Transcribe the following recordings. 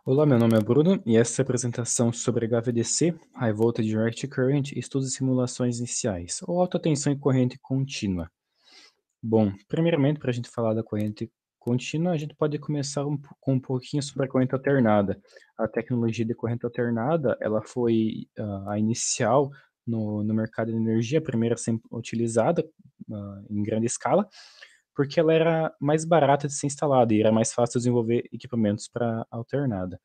Olá, meu nome é Bruno e essa é a apresentação sobre HVDC, High Voltage Direct Current, estudos e simulações iniciais, ou alta tensão e corrente contínua. Bom, primeiramente, para a gente falar da corrente contínua, a gente pode começar com um pouquinho sobre a corrente alternada. A tecnologia de corrente alternada, ela foi a inicial no mercado de energia, a primeira a ser utilizada em grande escala, porque ela era mais barata de ser instalada e era mais fácil desenvolver equipamentos para alternada.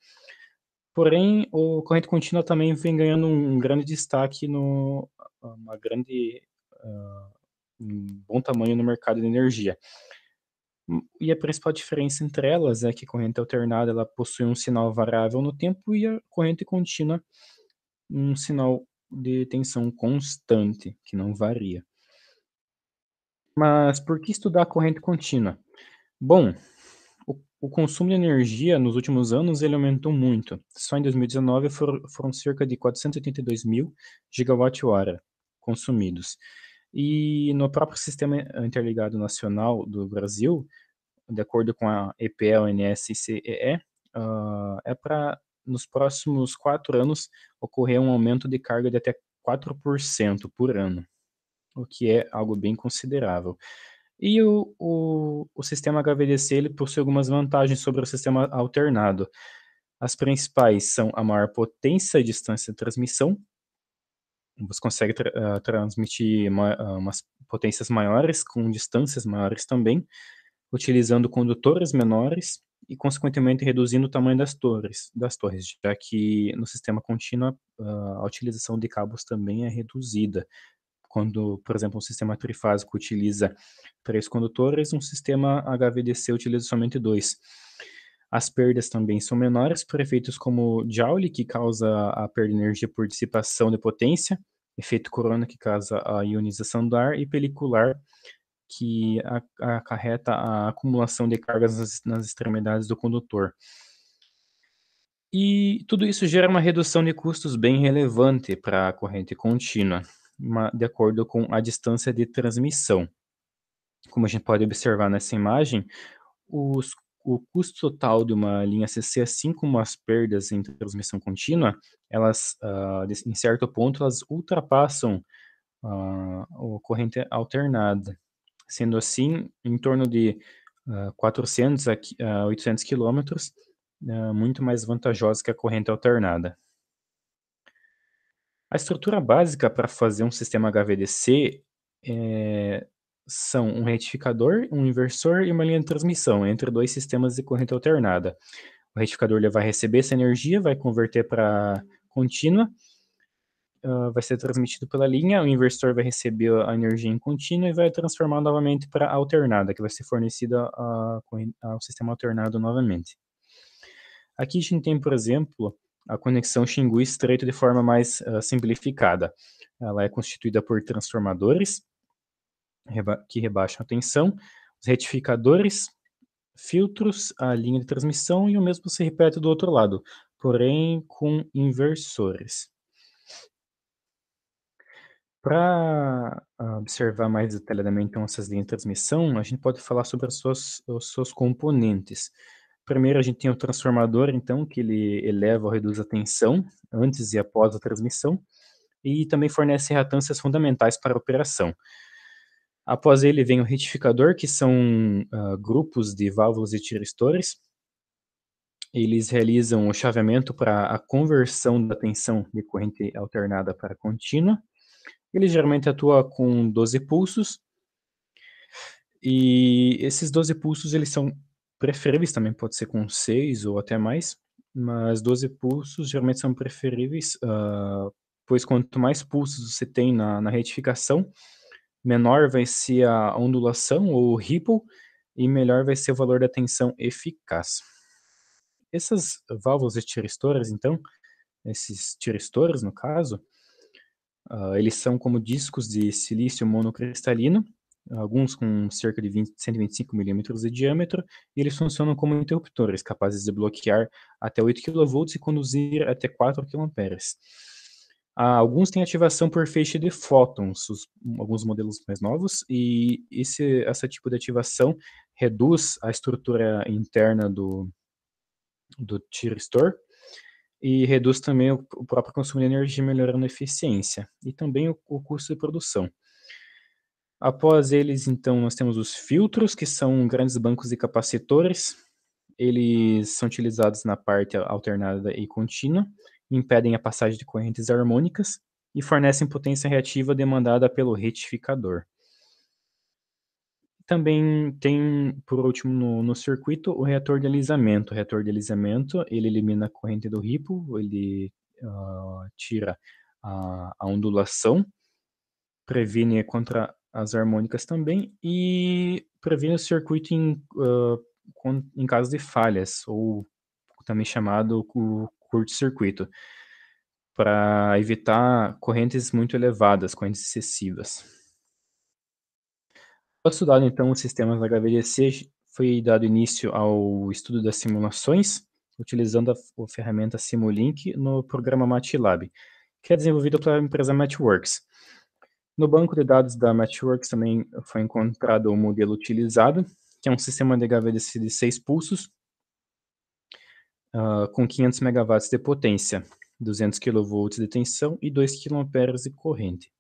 Porém, o corrente contínua também vem ganhando um grande destaque uma grande, hã, um bom tamanho no mercado de energia. E a principal diferença entre elas é que a corrente alternada, ela possui um sinal variável no tempo e a corrente contínua, um sinal de tensão constante, que não varia. Mas por que estudar a corrente contínua? Bom, o consumo de energia nos últimos anos ele aumentou muito. Só em 2019 foram cerca de 482 mil gigawatt-hora consumidos. E no próprio Sistema Interligado Nacional do Brasil, de acordo com a EPE, ONS e CEE, é para nos próximos 4 anos ocorrer um aumento de carga de até 4% por ano, o que é algo bem considerável. E o sistema HVDC ele possui algumas vantagens sobre o sistema alternado. As principais são a maior potência e distância de transmissão. Você consegue transmitir umas potências maiores com distâncias maiores também, utilizando condutores menores e, consequentemente, reduzindo o tamanho das torres, já que no sistema contínuo a utilização de cabos também é reduzida. Quando, por exemplo, um sistema trifásico utiliza 3 condutores, um sistema HVDC utiliza somente 2. As perdas também são menores por efeitos como Joule, que causa a perda de energia por dissipação de potência, efeito Corona, que causa a ionização do ar, e pelicular, que acarreta a acumulação de cargas nas extremidades do condutor. E tudo isso gera uma redução de custos bem relevante para a corrente contínua, de acordo com a distância de transmissão. Como a gente pode observar nessa imagem, os o custo total de uma linha CC, assim como as perdas em transmissão contínua, elas, em certo ponto, elas ultrapassam a corrente alternada, sendo assim, em torno de 400 a 800 quilômetros, muito mais vantajosa que a corrente alternada. A estrutura básica para fazer um sistema HVDC, eh, são um retificador, um inversor e uma linha de transmissão entre 2 sistemas de corrente alternada. O retificador ele vai receber essa energia, vai converter para contínua, vai ser transmitido pela linha, o inversor vai receber a energia em contínua e vai transformar novamente para alternada, que vai ser fornecida ao sistema alternado novamente. Aqui a gente tem, por exemplo, a conexão Xingu-Estreito de forma mais simplificada. Ela é constituída por transformadores que rebaixam a tensão, os retificadores, filtros, a linha de transmissão e o mesmo se repete do outro lado, porém com inversores. Para observar mais detalhadamente então essas linhas de transmissão, a gente pode falar sobre os seus componentes. Primeiro a gente tem o transformador então, que ele eleva ou reduz a tensão antes e após a transmissão, e também fornece reatâncias fundamentais para a operação. Após ele vem o retificador, que são grupos de válvulas e tiristores. Eles realizam o chaveamento para a conversão da tensão de corrente alternada para contínua. Ele geralmente atua com 12 pulsos, e esses 12 pulsos eles são preferíveis, também pode ser com 6 ou até mais, mas 12 pulsos geralmente são preferíveis, pois quanto mais pulsos você tem na retificação, menor vai ser a ondulação ou ripple, e melhor vai ser o valor da tensão eficaz. Essas válvulas de tiristoras então, esses tiristores no caso, eles são como discos de silício monocristalino, alguns com cerca de 125 milímetros de diâmetro, e eles funcionam como interruptores, capazes de bloquear até 8 kV e conduzir até 4 kA. Alguns têm ativação por feixe de fótons, alguns modelos mais novos, e essa tipo de ativação reduz a estrutura interna do tiristor e reduz também o próprio consumo de energia, melhorando a eficiência e também o custo de produção. Após eles, então, nós temos os filtros, que são grandes bancos de capacitores. Eles são utilizados na parte alternada e contínua, impedem a passagem de correntes harmônicas e fornecem potência reativa demandada pelo retificador. Também tem, por último, no circuito, o reator de alisamento. O reator de alisamento, ele elimina a corrente do ripple, ele tira a ondulação, previne contra as harmônicas também e previne o circuito em caso de falhas, ou também chamado o curto-circuito, para evitar correntes muito elevadas, correntes excessivas. Após estudado então os sistemas da HVDC, foi dado início ao estudo das simulações, utilizando a ferramenta Simulink no programa MATLAB, que é desenvolvido pela empresa MathWorks. No banco de dados da MathWorks também foi encontrado o modelo utilizado, que é um sistema de HVDC de 6 pulsos, com 500 megawatts de potência, 200 kV de tensão e 2 kA de corrente.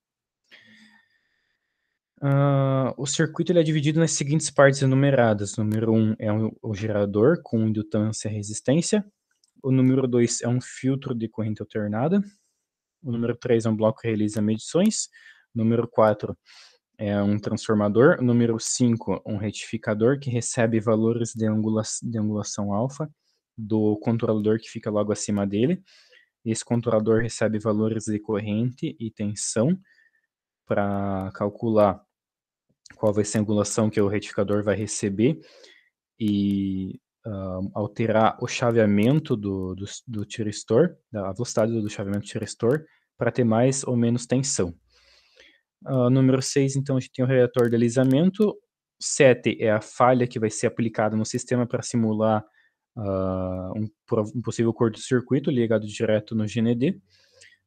O circuito ele é dividido nas seguintes partes enumeradas. O número 1 é o gerador com indutância e resistência. O número 2 é um filtro de corrente alternada. O número 3 é um bloco que realiza medições. O número 4 é um transformador. O número 5, um retificador que recebe valores de angulação alfa do controlador que fica logo acima dele. Esse controlador recebe valores de corrente e tensão para calcular qual vai ser a angulação que o retificador vai receber e alterar o chaveamento do tiristor, a velocidade do chaveamento do tiristor, para ter mais ou menos tensão. Número 6, então, a gente tem o reator de alisamento. 7 é a falha que vai ser aplicada no sistema para simular um possível curto-circuito ligado direto no GND.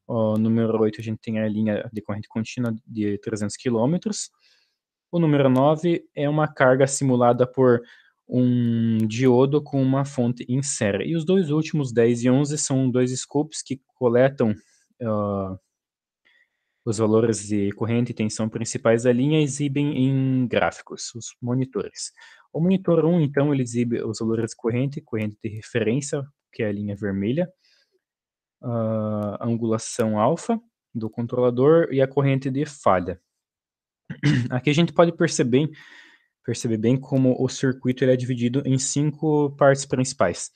Número 8, a gente tem a linha de corrente contínua de 300 km. O número 9 é uma carga simulada por um diodo com uma fonte em série. E os dois últimos, 10 e 11, são dois scopes que coletam os valores de corrente e tensão principais da linha e exibem em gráficos, os monitores. O monitor 1, então, ele exibe os valores de corrente de referência, que é a linha vermelha, a angulação alfa do controlador e a corrente de falha. Aqui a gente pode perceber bem como o circuito ele é dividido em 5 partes principais.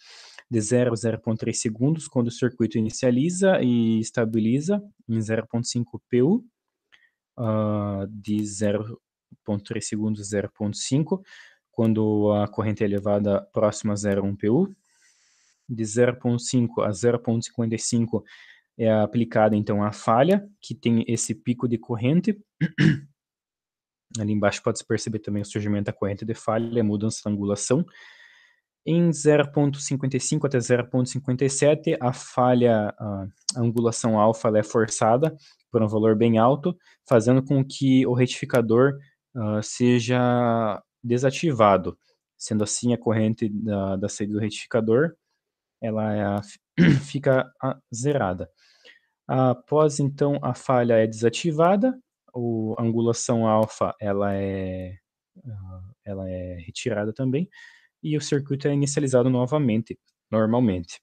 De 0 a 0.3 segundos, quando o circuito inicializa e estabiliza em 0.5 PU. De 0.3 segundos a 0.5, quando a corrente é elevada próxima a 0.1 PU. De 0.5 a 0.55 é aplicada então a falha, que tem esse pico de corrente. Ali embaixo pode-se perceber também o surgimento da corrente de falha, a mudança da angulação. Em 0.55 até 0.57, a falha, a angulação alfa ela é forçada por um valor bem alto, fazendo com que o retificador seja desativado. Sendo assim, a corrente da saída do retificador ela fica zerada. Após, então, a falha é desativada, a angulação alfa ela é retirada também, e o circuito é inicializado novamente, normalmente.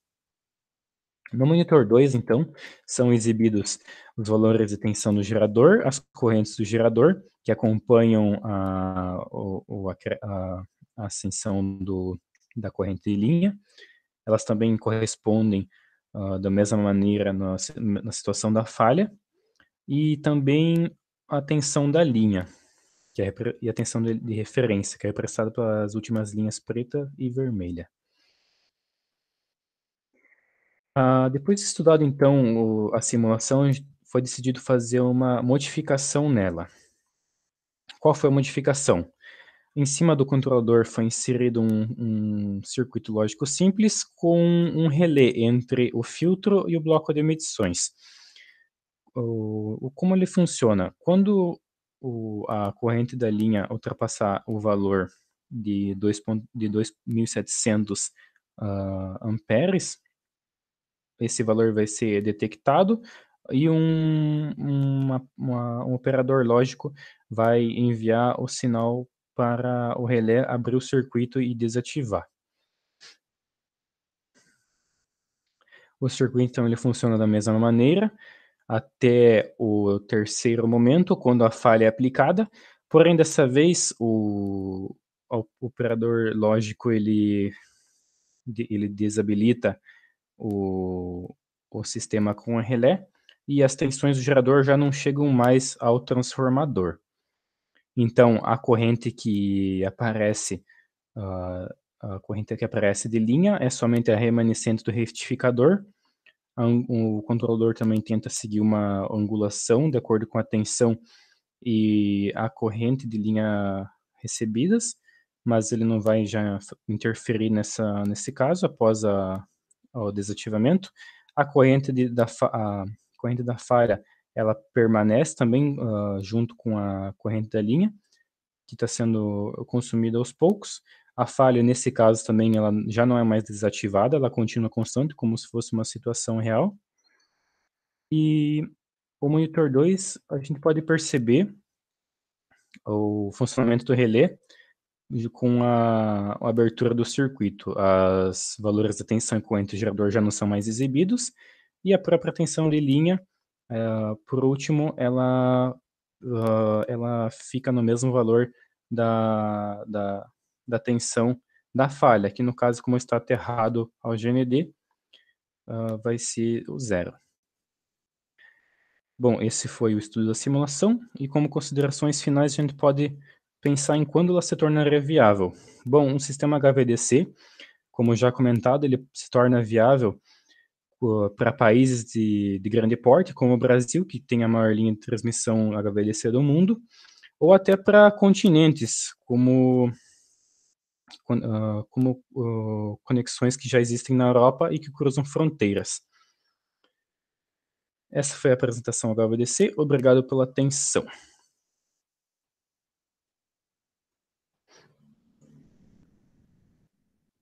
No monitor 2, então, são exibidos os valores de tensão do gerador, as correntes do gerador, que acompanham a ascensão da corrente de linha. Elas também correspondem da mesma maneira na situação da falha, e também a tensão da linha, e a tensão de referência, que é representada pelas últimas linhas preta e vermelha. Depois de estudado, então, a simulação, foi decidido fazer uma modificação nela. Qual foi a modificação? Em cima do controlador foi inserido um circuito lógico simples com um relé entre o filtro e o bloco de medições. Como ele funciona? Quando a corrente da linha ultrapassar o valor de 2.700 amperes, esse valor vai ser detectado e um operador lógico vai enviar o sinal para o relé abrir o circuito e desativar. O circuito, então, ele funciona da mesma maneira até o terceiro momento, quando a falha é aplicada, porém dessa vez o operador lógico ele desabilita o o sistema com o relé, e as tensões do gerador já não chegam mais ao transformador. Então a corrente que aparece, hã, a corrente que aparece de linha é somente a remanescente do retificador. O controlador também tenta seguir uma angulação de acordo com a tensão e a corrente de linha recebidas, mas ele não vai já interferir nesse caso após o desativamento. A corrente a corrente da falha, ela permanece também, junto com a corrente da linha, que está sendo consumida aos poucos. A falha, nesse caso também, ela já não é mais desativada, ela continua constante, como se fosse uma situação real. E o monitor 2 a gente pode perceber o funcionamento do relé com a abertura do circuito. As valores da tensão e corrente do gerador já não são mais exibidos, e a própria tensão de linha, por último, ela fica no mesmo valor da da da tensão da falha, que no caso, como está aterrado ao GND, vai ser o zero. Bom, esse foi o estudo da simulação e como considerações finais a gente pode pensar em quando ela se tornaria viável. Bom, um sistema HVDC, como já comentado, ele se torna viável para países de grande porte, como o Brasil, que tem a maior linha de transmissão HVDC do mundo, ou até para continentes, como conexões que já existem na Europa e que cruzam fronteiras. Essa foi a apresentação HVDC. Obrigado pela atenção.